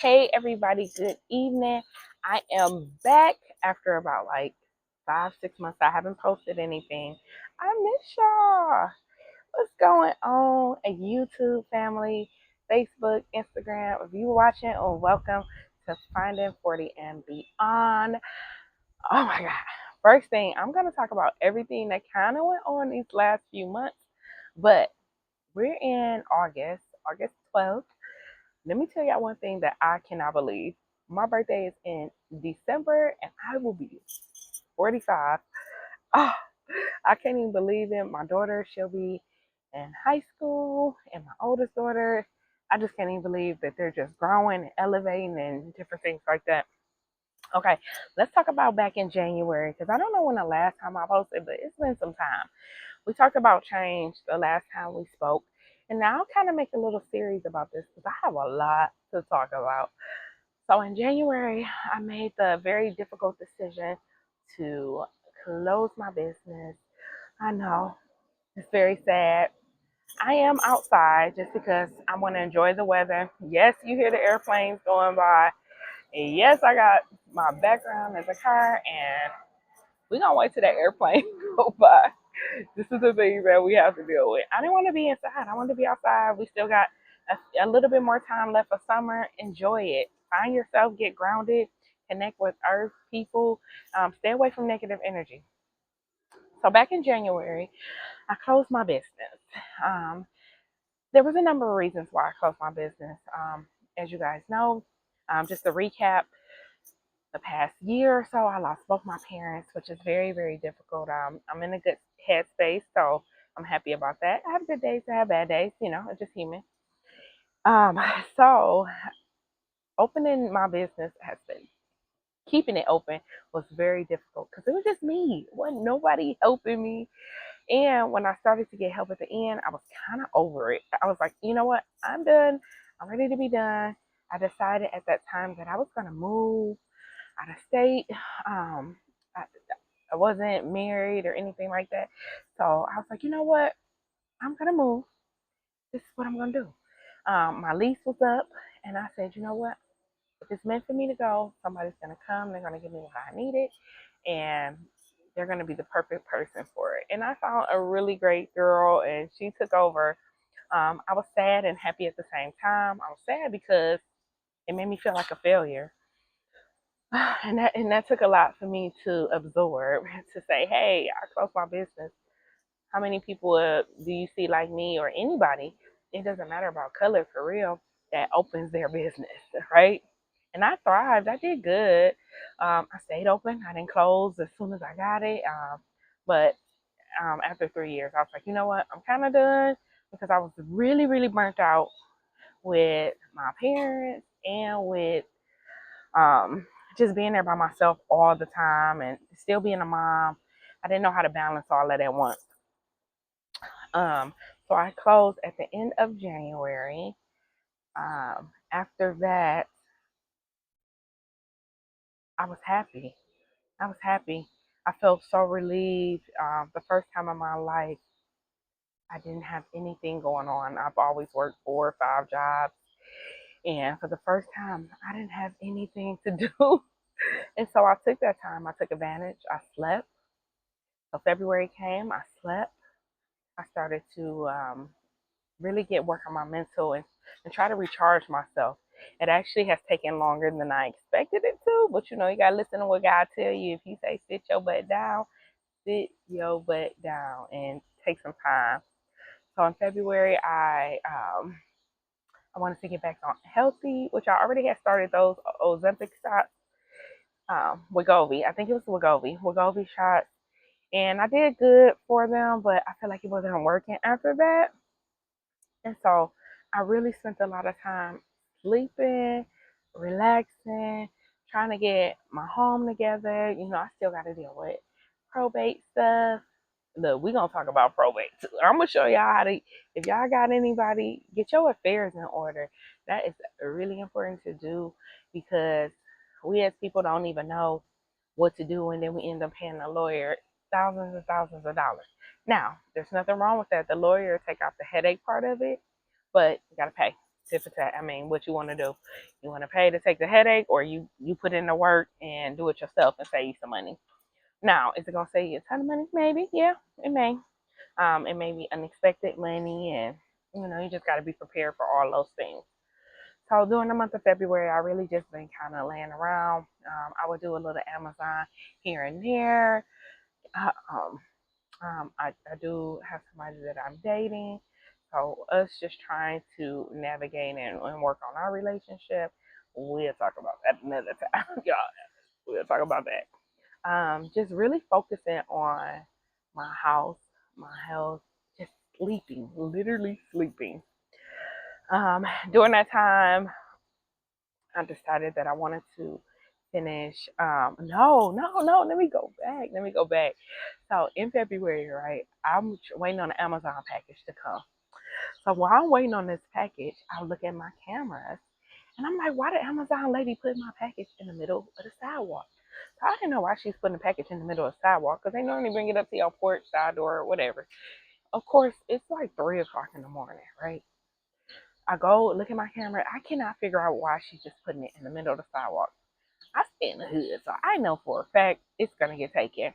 Hey everybody, good evening. I am back after about like 5, 6 months. I haven't posted anything. I miss y'all. What's going on? A YouTube family, Facebook, Instagram. If you watching, welcome to Finding 40 and Beyond. Oh my God. First thing, I'm gonna talk about everything that kind of went on these last few months, but we're in August 12th. Let me tell y'all one thing that I cannot believe. My birthday is in December and I will be 45. Oh, I can't even believe it. My daughter, she'll be in high school, and my oldest daughter, I just can't even believe that they're just growing and elevating and different things like that. Okay, let's talk about back in January because I don't know when the last time I posted, but it's been some time. We talked about change the last time we spoke, and now I'll kind of make a little series about this because I have a lot to talk about. So in January, I made the very difficult decision to close my business. I know it's very sad. I am outside just because I want to enjoy the weather. Yes, you hear the airplanes going by. And yes, I got my background as a car, and we're going to wait till that airplane go by. This is the things that we have to deal with. I didn't want to be inside. I wanted to be outside. We still got a little bit more time left for summer. Enjoy it. Find yourself, get grounded, connect with earth, people, stay away from negative energy. So back in January, I closed my business. Um, there was a number of reasons why I closed my business. As you guys know, just to recap, the past year or so, I lost both my parents, which is very, very difficult. I'm in a good headspace, so I'm happy about that. I have good days, I have bad days, it's just human. Um, so opening my business has been keeping it open was very difficult because it was just me. It wasn't nobody helping me. And when I started to get help at the end, I was kind of over it. I was like, you know what? I'm done. I'm ready to be done. I decided at that time that I was gonna move out of state. Um, I, I wasn't married or anything like that. So I was like, you know what? I'm going to move. This is what I'm going to do. My lease was up, and I said, you know what? If it's meant for me to go, somebody's going to come. They're going to give me what I needed, and they're going to be the perfect person for it. And I found a really great girl, and she took over. I was sad and happy at the same time. I was sad because it made me feel like a failure. And that took a lot for me to absorb to say, hey, I closed my business. How many people do you see like me or anybody? It doesn't matter about color for real that opens their business, right? And I thrived. I did good. I stayed open. I didn't close as soon as I got it. But after 3 years, I was like, you know what? I'm kind of done because I was really, really burnt out with my parents and with um, just being there by myself all the time and still being a mom. I didn't know how to balance all that at once. Um, so I closed at the end of January. After that, I was happy. I was happy. I felt so relieved. The first time in my life, I didn't have anything going on. I've always worked 4 or 5 jobs. And for the first time, I didn't have anything to do. And so I took that time. I took advantage. I slept. So February came, I slept. I started to really get work on my mental and try to recharge myself. It actually has taken longer than I expected it to, but you gotta listen to what God tell you. If He say sit your butt down and take some time. So in February, I wanted to get back on healthy, which I already had started those Ozempic shots. Wegovy, I think it was Wegovy shots, and I did good for them, but I feel like it wasn't working after that. And so I really spent a lot of time sleeping, relaxing, trying to get my home together. I still got to deal with probate stuff. Look, we're going to talk about probate too. I'm going to show y'all how to, if y'all got anybody, get your affairs in order. That is really important to do because we as people don't even know what to do, and then we end up paying a lawyer thousands and thousands of dollars. Now, there's nothing wrong with that. The lawyer will take out the headache part of it, but you gotta pay. tit for tat. I mean, what you want to do? You want to pay to take the headache, or you put in the work and do it yourself and save you some money. Now, is it gonna save you a ton of money? Maybe, yeah, it may. It may be unexpected money, and you just got to be prepared for all those things. So during the month of February, I really just been kind of laying around. I would do a little Amazon here and there. Uh, um, I do have somebody that I'm dating. So us just trying to navigate and work on our relationship. We'll talk about that another time, y'all. We'll talk about that. Just really focusing on my house, my health, just sleeping, literally sleeping. During that time, I decided that I wanted to finish. No. Let me go back. Let me go back. So in February, right, I'm waiting on the Amazon package to come. So while I'm waiting on this package, I look at my cameras and I'm like, why did Amazon lady put my package in the middle of the sidewalk? So I didn't know why she's putting the package in the middle of the sidewalk because they normally bring it up to your porch, side door, whatever. Of course, it's like 3 o'clock in the morning, right? I go look at my camera. I cannot figure out why she's just putting it in the middle of the sidewalk. I stay in the hood, so I know for a fact it's gonna get taken.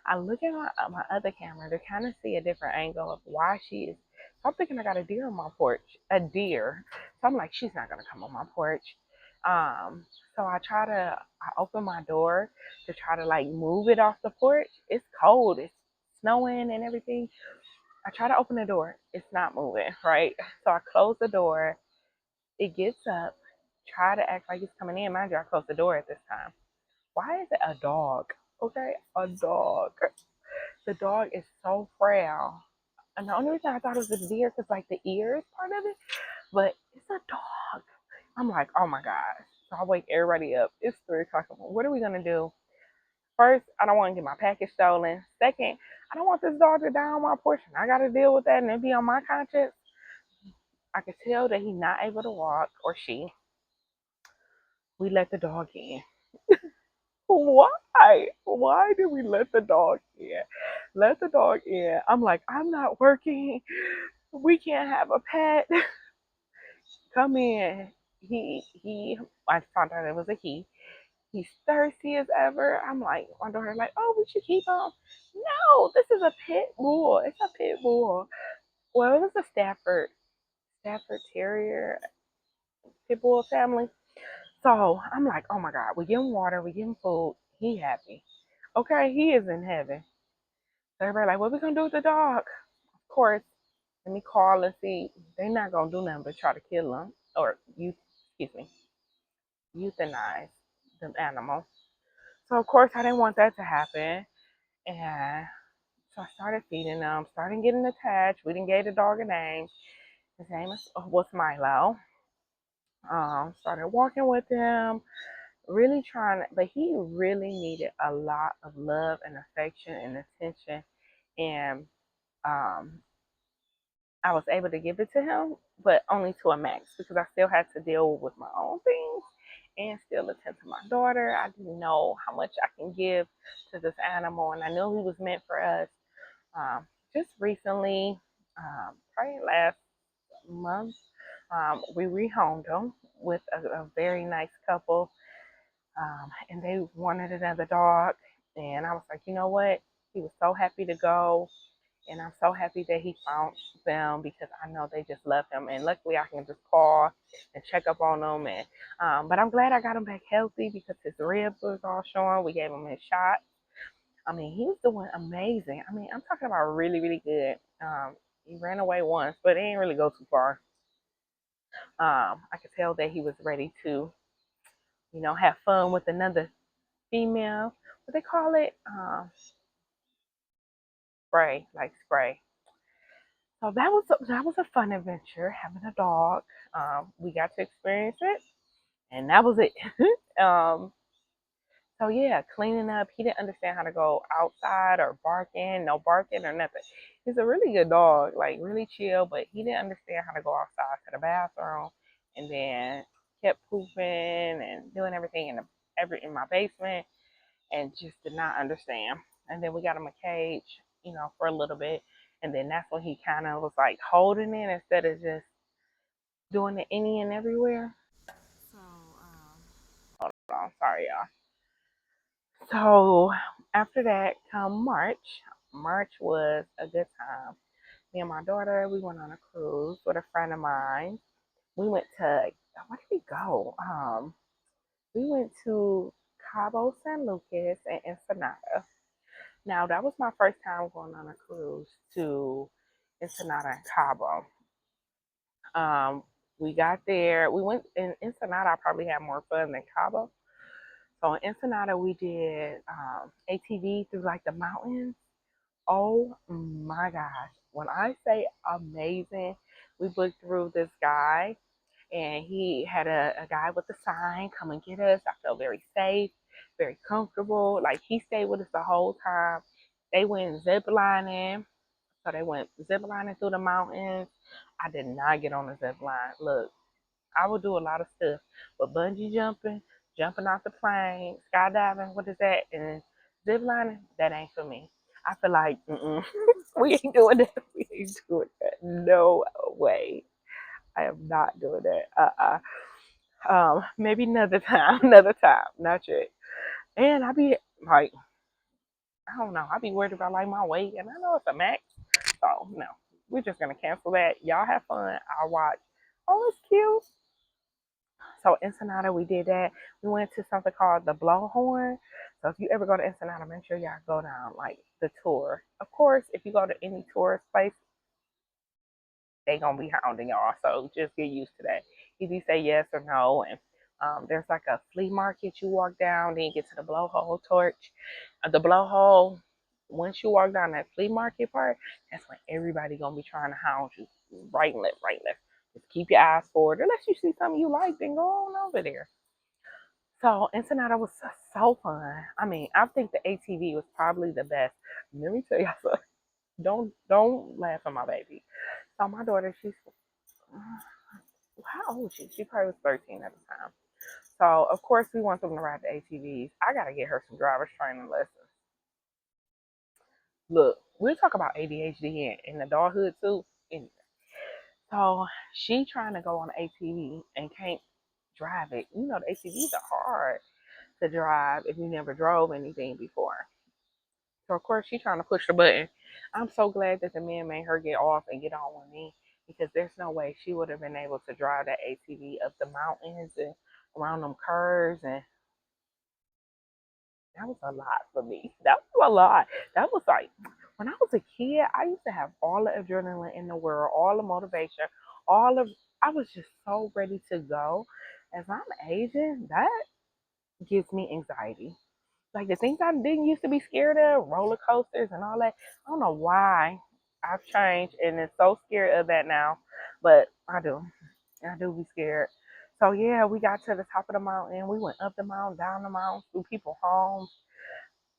I look at my other camera to kind of see a different angle of why she is. So I'm thinking I got a deer on my porch, a deer. So I'm like, she's not gonna come on my porch. Um, so I open my door to try to like move it off the porch. It's cold, it's snowing and everything. I try to open the door, it's not moving, right? So I close the door. It gets up, try to act like it's coming in. Mind you, I closed the door at this time. Why is it a dog? Okay, a dog. The dog is so frail. And the only reason I thought it was a deer because like the ears part of it, but it's a dog. I'm like, oh my gosh. So I wake everybody up. It's 3 o'clock. What are we gonna do? First, I don't want to get my package stolen. Second, I don't want this dog to die on my porch. And I gotta deal with that and it be on my conscience. I could tell that he's not able to walk, or she. We let the dog in. Why? Why did we let the dog in? Let the dog in. I'm like, I'm not working. We can't have a pet. Come in. I found out it was a he. He's thirsty as ever. I'm like, my daughter's like, oh, we should keep him. No, this is a pit bull. It's a pit bull. Well, it was a Stafford Terrier pit bull family. So I'm like, oh my God, we give him water, we give him food. He happy. Okay, he is in heaven. So everybody like, what we gonna do with the dog? Of course, let me call and see. They're not gonna do nothing but try to kill him or excuse me, euthanize the animal. So of course I didn't want that to happen. And so I started feeding them, started getting attached. We didn't give the dog a name. His name was Milo. Started walking with him, really trying, but he really needed a lot of love and affection and attention. And um, I was able to give it to him, but only to a max because I still had to deal with my own things and still attend to my daughter. I didn't know how much I can give to this animal, and I knew he was meant for us. Just recently, probably last month, we rehomed him with a very nice couple, and they wanted another dog. And I was like, you know what? He was so happy to go. And I'm so happy that he found them because I know they just love him. And luckily, I can just call and check up on them. And but I'm glad I got him back healthy because his ribs was all showing. We gave him his shot. I mean, he was doing amazing. I mean, I'm talking about really, really good. He ran away once, but it didn't really go too far. I could tell that he was ready to, have fun with another female. What they call it? Spray, like spray. So that was a fun adventure having a dog. We got to experience it, and that was it. um, so yeah, cleaning up. He didn't understand how to go outside or barking, no barking or nothing. He's a really good dog, like really chill, but he didn't understand how to go outside to the bathroom, and then kept pooping and doing everything in my basement, and just did not understand. And then we got him a cage, for a little bit. And then that's when he kind of was like holding it instead of just doing the any and everywhere. So, hold on, sorry, y'all. So after that, come March. March was a good time. Me and my daughter, we went on a cruise with a friend of mine. We went to where did we go? We went to Cabo San Lucas and Ensenada. Now that was my first time going on a cruise to Ensenada and Cabo. Um, we got there. We went in Ensenada. I probably had more fun than Cabo. So in Ensenada, we did ATV through like the mountains. Oh my gosh. When I say amazing, we booked through this guy and he had a guy with a sign, come and get us. I felt very safe, very comfortable. Like he stayed with us the whole time. They went zip lining. So they went zip lining through the mountains. I did not get on the zip line. Look, I would do a lot of stuff, but bungee jumping, jumping off the plane, skydiving, what is that? And zip lining, that ain't for me. I feel like, we ain't doing that. We ain't doing that. No way. I am not doing that. Maybe another time, another time, not yet. And I be like, I don't know, I be worried about like my weight, and I know it's a max. So no, we're just gonna cancel that. Y'all have fun. I'll watch. Oh, it's cute. So Ensenada, we did that. We went to something called the Blowhorn. So if you ever go to Ensenada, make sure y'all go down like the tour. Of course, if you go to any tourist place, they gonna be hounding y'all. So just get used to that. Either you say yes or no. And there's like a flea market you walk down, then you get to the blowhole torch. The blowhole. Once you walk down that flea market part, that's when everybody gonna be trying to hound you. Right and left, right and left. Just keep your eyes forward. Unless you see something you like, then go on over there. So Ensenada was so fun. I mean, I think the ATV was probably the best. Let me tell y'all something. Don't laugh at my baby. So my daughter, she's how old is she? She probably was 13 at the time. So of course we want them to ride the ATVs. I gotta get her some driver's training lessons. Look, we'll talk about ADHD in adulthood too. And so she trying to go on an ATV and can't drive it. You know the ATVs are hard to drive if you never drove anything before. So of course she's trying to push the button. I'm so glad that the man made her get off and get on with me because there's no way she would have been able to drive that ATV up the mountains and around them curves, and that was a lot for me. That was a lot. That was like when I was a kid, I used to have all the adrenaline in the world, all the motivation, all of I was just so ready to go. As I'm aging, that gives me anxiety. Like the things I didn't used to be scared of, roller coasters and all that. I don't know why I've changed and is so scared of that now, but I do. I do be scared. So yeah, we got to the top of the mountain. We went up the mountain, down the mountain, through people's homes.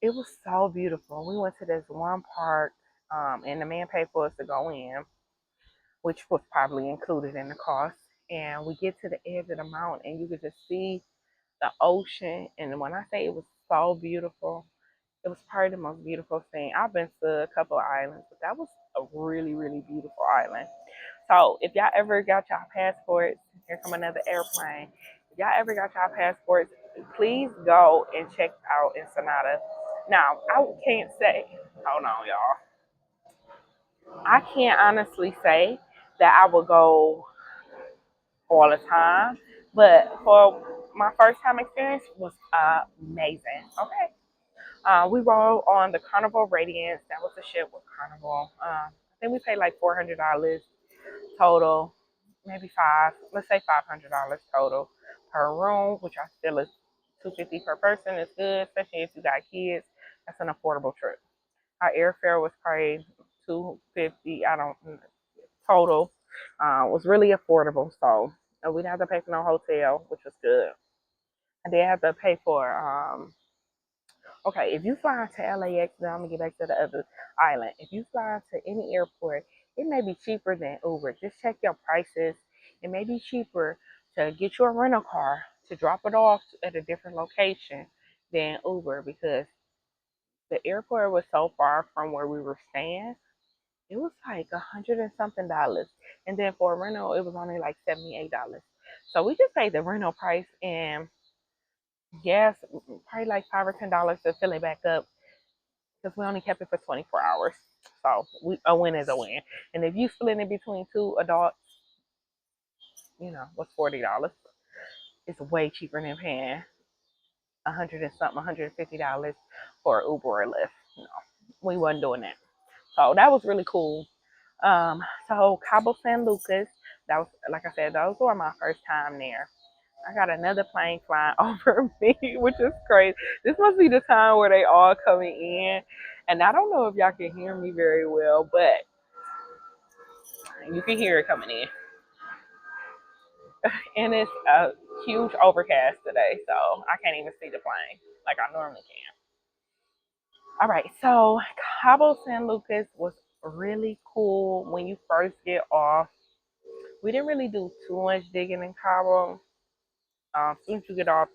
It was so beautiful. We went to this one park, and the man paid for us to go in, which was probably included in the cost. And we get to the edge of the mountain, and you could just see the ocean. And when I say it was so beautiful, it was probably the most beautiful thing. I've been to a couple of islands, but that was a really, really beautiful island. So if y'all ever got y'all passports, here come another airplane. If y'all ever got y'all passports, please go and check out Ensenada. Now, I can't say, hold on, y'all. I can't honestly say that I would go all the time, but for my first time experience was amazing. Okay. We rode on the Carnival Radiance. That was the ship with Carnival. I think we paid like $400 total, maybe five. Let's say $500 total per room, which I feel is $250 per person. It's good, especially if you got kids. That's an affordable trip. Our airfare was probably $250. I don't total. Was really affordable, so we didn't have to pay for no hotel, which was good. I did have to pay for okay, if you fly to LAX, now I'm gonna get back to the other island. If you fly to any airport, it may be cheaper than Uber. Just check your prices. It may be cheaper to get you a rental car to drop it off at a different location than Uber because the airport was so far from where we were staying It was like $100 and something, and then for a rental, it was only like $78. So we just paid the rental price and gas, probably like $5 or $10 to fill it back up because we only kept it for 24 hours. So a win is a win. And if you split it between two adults, what's $40? It's way cheaper than paying 100 and something, $150 for Uber or Lyft. No, we wasn't doing that. So that was really cool. So Cabo San Lucas, that was, like I said, those were my first time there. I got another plane flying over me, which is crazy. This must be the time where they all coming in. And I don't know if y'all can hear me very well, but you can hear it coming in. And it's a huge overcast today, so I can't even see the plane like I normally can. All right, so Cabo San Lucas was really cool when you first get off. We didn't really do too much digging in Cabo. As soon as you get off,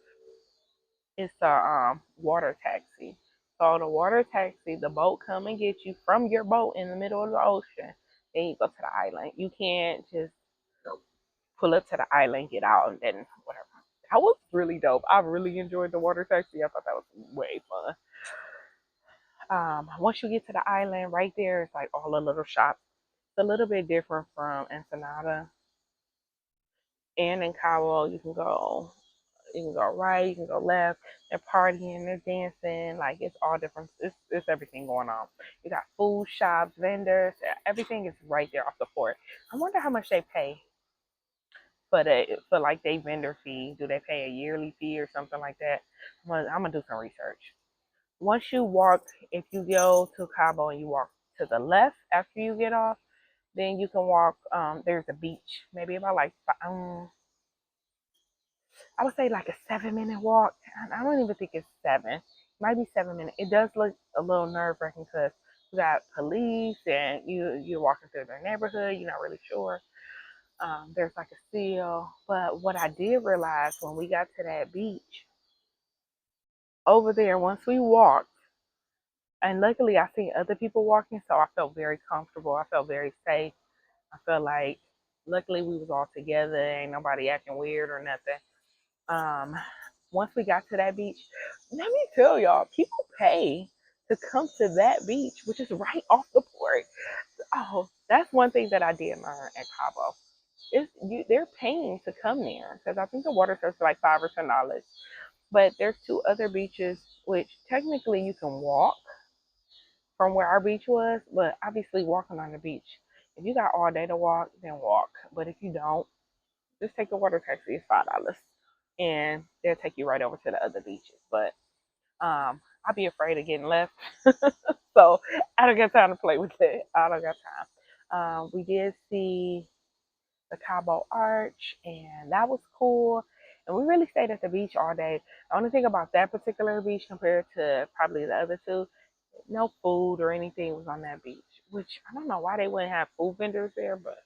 it's a water taxi. So the water taxi, the boat come and get you from your boat in the middle of the ocean. Then you go to the island. You can't just pull up to the island, get out, and then whatever. That was really dope. I really enjoyed the water taxi. I thought that was way fun. Once you get to the island, right there, it's like all the little shops. It's a little bit different from Ensenada. And in Cabo, you can go right, you can go left. They're partying, they're dancing, like it's all different. It's everything going on. You got food shops, vendors, everything is right there off the port. I wonder how much they pay for like they vendor fee. Do they pay a yearly fee or something like that? I'm gonna do some research. Once you walk, if you go to Cabo and you walk to the left after you get off, then you can walk. There's a beach, maybe about like I would say like a 7 minute walk. I don't even think it's seven. It might be 7 minutes. It does look a little nerve wracking because you got police and you're walking through their neighborhood. You're not really sure. There's like a seal. But what I did realize when we got to that beach over there, once we walked, and luckily I seen other people walking, so I felt very comfortable. I felt very safe. I felt like luckily we was all together. Ain't nobody acting weird or nothing. Um, Once we got to that beach, let me tell y'all, people pay to come to that beach, which is right off the port. Oh, that's one thing that I did learn at Cabo. They're paying to come there because I think the water starts like $5 or $10. But there's two other beaches which technically you can walk from where our beach was, but obviously walking on the beach. If you got all day to walk, then walk. But if you don't, just take the water taxi. It's $5, and they'll take you right over to the other beaches. But I'd be afraid of getting left, so I don't got time to play with it. I don't got time. We did see the Cabo Arch, and that was cool. And we really stayed at the beach all day. The only thing about that particular beach compared to probably the other two, no food or anything was on that beach. Which I don't know why they wouldn't have food vendors there, but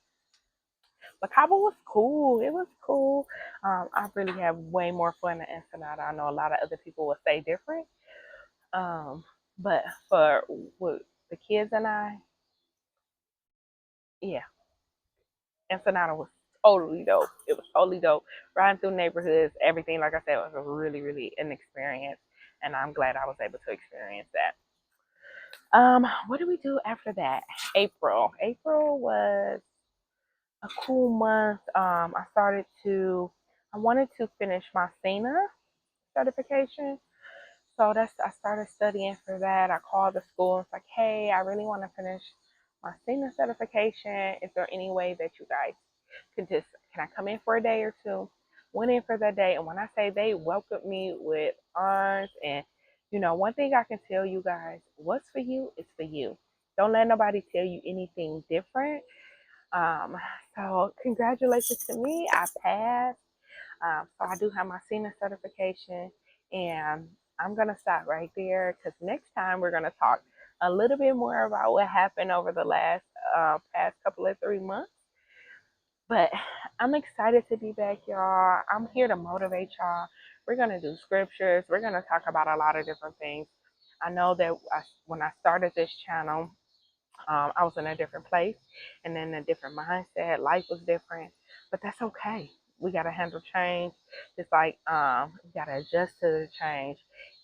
Cabo was cool. It was cool. I really had way more fun in Ensenada. I know a lot of other people would say different. But for with the kids and I, yeah, Ensenada was totally dope. It was totally dope. Riding through neighborhoods, everything, like I said, was a really, really an experience. And I'm glad I was able to experience that. What did we do after that? April. April was a cool month. I wanted to finish my SENA certification. So I started studying for that. I called the school and was like, hey, I really want to finish my SENA certification. Is there any way that you guys can I come in for a day or two? Went in for that day. And when I say they welcomed me with arms and, one thing I can tell you guys, what's for you is for you. Don't let nobody tell you anything different. Um, so congratulations to me. I passed. So I do have my SENA certification, and I'm gonna stop right there because next time we're gonna talk a little bit more about what happened over the last past couple of 3 months. But I'm excited to be back, y'all. I'm here to motivate y'all. We're gonna do scriptures. We're gonna talk about a lot of different things. I know that when I started this channel, I was in a different place and in a different mindset. Life was different, but that's okay. We gotta handle change. It's like we gotta adjust to the change.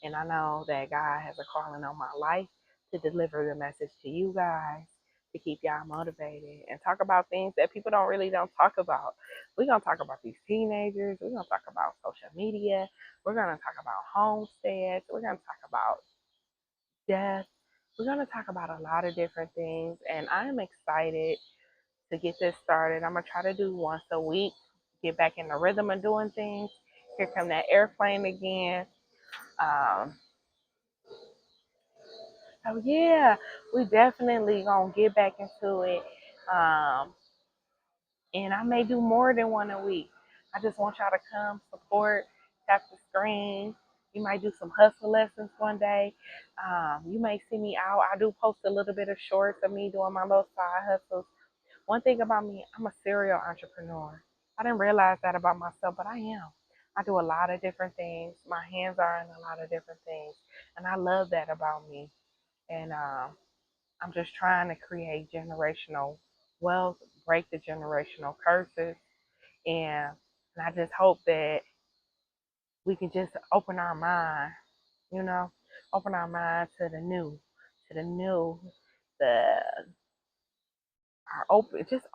And I know that God has a calling on my life to deliver the message to you guys, to keep y'all motivated and talk about things that people don't talk about. We're gonna talk about these teenagers. We're gonna talk about social media. We're gonna talk about homesteads. We're gonna talk about death. We're going to talk about a lot of different things, and I'm excited to get this started. I'm going to try to do once a week, get back in the rhythm of doing things. Here come that airplane again. Um, so, yeah, we definitely going to get back into it. Um, and I may do more than one a week. I just want y'all to come support, tap the screen. You might do some hustle lessons one day. You may see me out. I do post a little bit of shorts of me doing my little side hustles. One thing about me, I'm a serial entrepreneur. I didn't realize that about myself, but I am. I do a lot of different things. My hands are in a lot of different things. And I love that about me. And I'm just trying to create generational wealth, break the generational curses, and I just hope that we can just open our mind, you know, open our mind to the new, the our open, just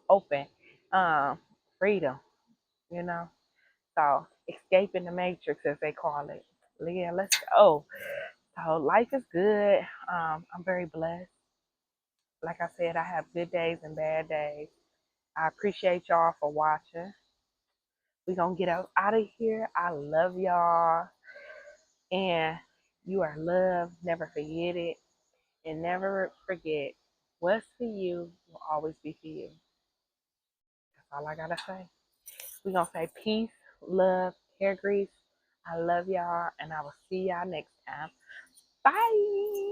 open, um, freedom, you know. So escaping the matrix, as they call it. Yeah, let's go. So life is good. I'm very blessed. Like I said, I have good days and bad days. I appreciate y'all for watching. We're going to get out of here. I love y'all. And you are loved. Never forget it. And never forget what's for you will always be for you. That's all I got to say. We're going to say peace, love, hair grease. I love y'all. And I will see y'all next time. Bye.